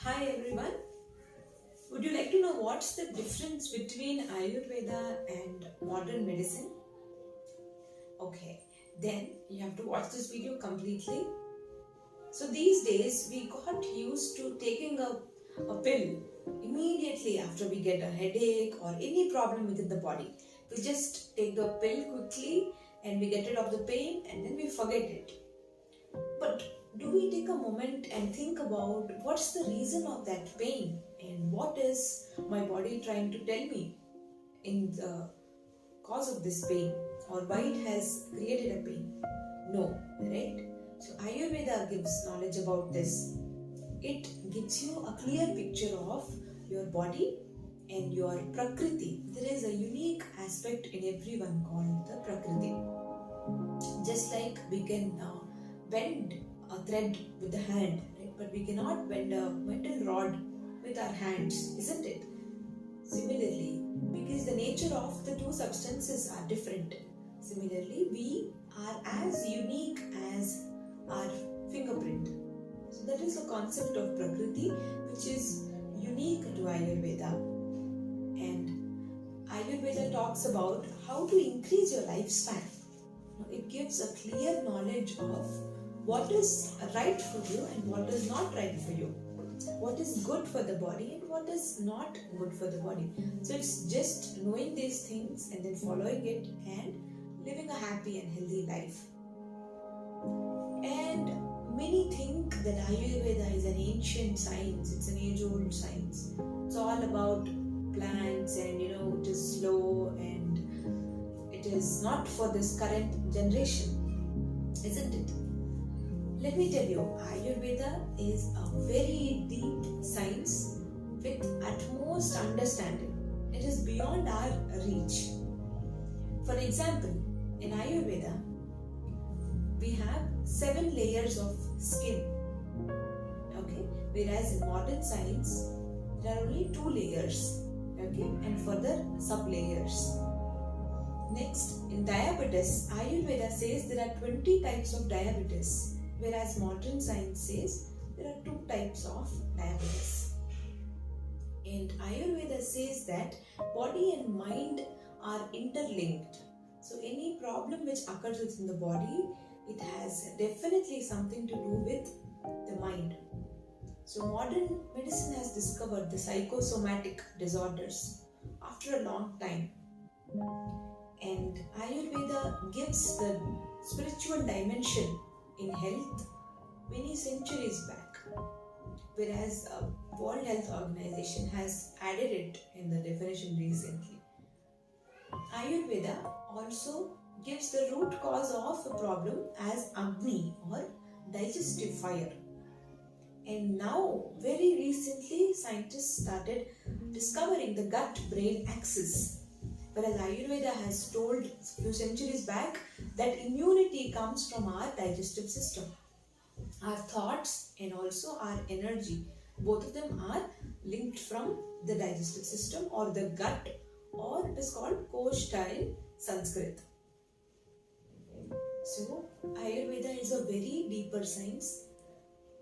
Hi everyone. Would you like to know what's the difference between Ayurveda and modern medicine? Okay, then you have to watch this video completely. So these days we got used to taking a pill immediately after we get a headache or any problem within the body. We just take the pill quickly and we get rid of the pain and then we forget it. But do we take a moment and think about what's the reason of that pain and what is my body trying to tell me in the cause of this pain or why it has created a pain? No, right? So Ayurveda gives knowledge about this. It gives you a clear picture of your body and your prakriti. There is a unique aspect in everyone called the prakriti. Just like we can bend a thread with the hand, right? But we cannot bend a metal rod with our hands, isn't it? Similarly, because the nature of the two substances are different. Similarly, we are as unique as our fingerprint. So that is the concept of Prakriti, which is unique to Ayurveda. And Ayurveda talks about how to increase your lifespan. It gives a clear knowledge of what is right for you and what is not right for you. What is good for the body and what is not good for the body. So it's just knowing these things and then following it and living a happy and healthy life. And many think that Ayurveda is an ancient science, it's an age-old science. It's all about plants and it is slow and it is not for this current generation, isn't it? Let me tell you, Ayurveda is a very deep science with utmost understanding. It is beyond our reach. For example, in Ayurveda, we have 7 layers of skin. Okay, whereas in modern science, there are only 2 layers. Okay, and further sub-layers. Next, in diabetes, Ayurveda says there are 20 types of diabetes, whereas modern science says there are 2 types of diabetes. And Ayurveda says that body and mind are interlinked. So any problem which occurs within the body, it has definitely something to do with the mind. So modern medicine has discovered the psychosomatic disorders after a long time. And Ayurveda gives the spiritual dimension in health many centuries back, whereas World Health Organization has added it in the definition recently. Ayurveda also gives the root cause of a problem as Agni or digestive fire. And now, very recently, scientists started discovering the gut-brain axis. Whereas Ayurveda has told a few centuries back that immunity comes from our digestive system. Our thoughts and also our energy, both of them are linked from the digestive system or the gut, or it is called Koshta in Sanskrit. So Ayurveda is a very deeper science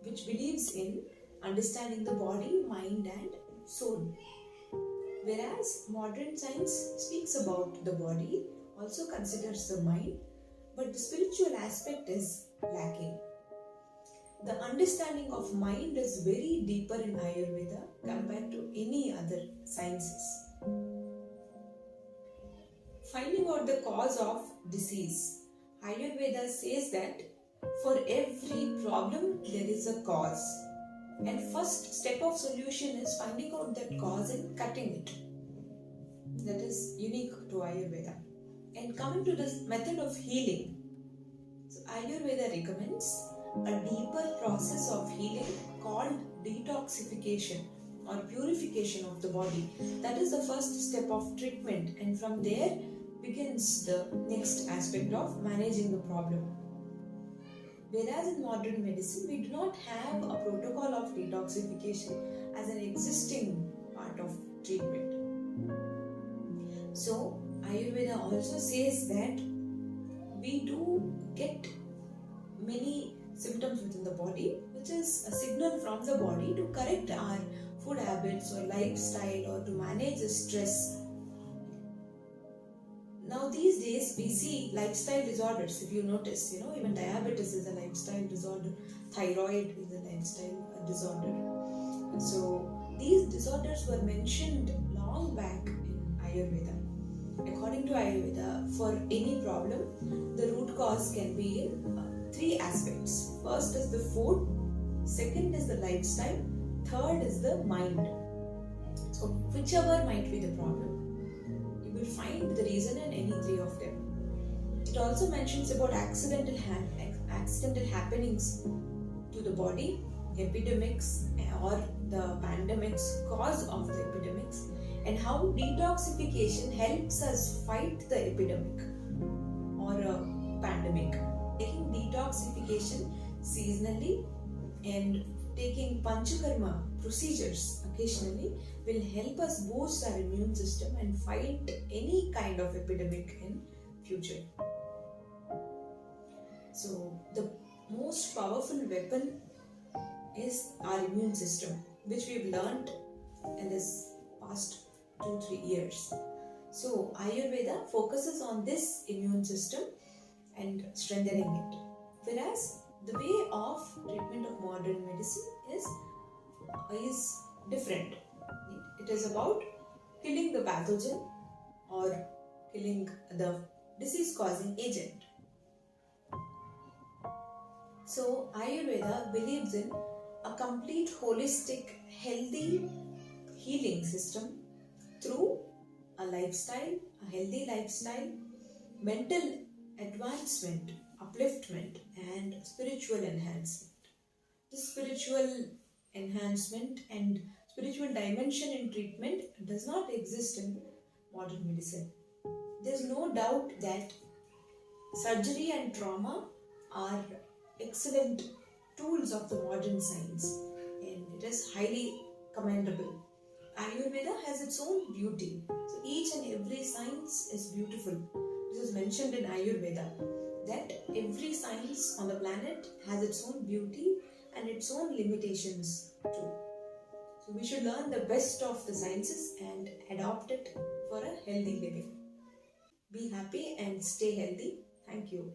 which believes in understanding the body, mind and soul. Whereas modern science speaks about the body, also considers the mind, but the spiritual aspect is lacking. The understanding of mind is very deeper in Ayurveda compared to any other sciences. Finding out the cause of disease. Ayurveda says that for every problem there is a cause. And first step of solution is finding out that cause and cutting it. That is unique to Ayurveda. And coming to this method of healing. So Ayurveda recommends a deeper process of healing called detoxification or purification of the body. That is the first step of treatment, and from there begins the next aspect of managing the problem. Whereas in modern medicine, we do not have a protocol of detoxification as an existing part of treatment. So, Ayurveda also says that we do get many symptoms within the body, which is a signal from the body to correct our food habits or lifestyle or to manage the stress. Now these days we see lifestyle disorders. If you notice, even diabetes is a lifestyle disorder, thyroid is a lifestyle disorder. So these disorders were mentioned long back in Ayurveda. According to Ayurveda, for any problem, the root cause can be in three aspects. First is the food, second is the lifestyle, third is the mind. So whichever might be the problem, you will find the reason in any three of them. It also mentions about accidental happenings to the body, epidemics or the pandemics, cause of the epidemics, and how detoxification helps us fight the epidemic or a pandemic. Taking detoxification seasonally and taking panchakarma procedures occasionally will help us boost our immune system and fight any kind of epidemic in future. So the most powerful weapon is our immune system, which we've learned in this past 2-3 years. So Ayurveda focuses on this immune system and strengthening it, whereas the way of treatment of modern medicine is different. It is about killing the pathogen or killing the disease causing agent. So Ayurveda believes in a complete holistic healthy healing system through a healthy lifestyle, mental advancement, upliftment, and spiritual enhancement. This spiritual enhancement and spiritual dimension in treatment does not exist in modern medicine. There's no doubt that surgery and trauma are excellent tools of the modern science, and it is highly commendable. Ayurveda has its own beauty. So each and every science is beautiful. This is mentioned in Ayurveda that every science on the planet has its own beauty and its own limitations too. So we should learn the best of the sciences and adopt it for a healthy living. Be happy and stay healthy. Thank you.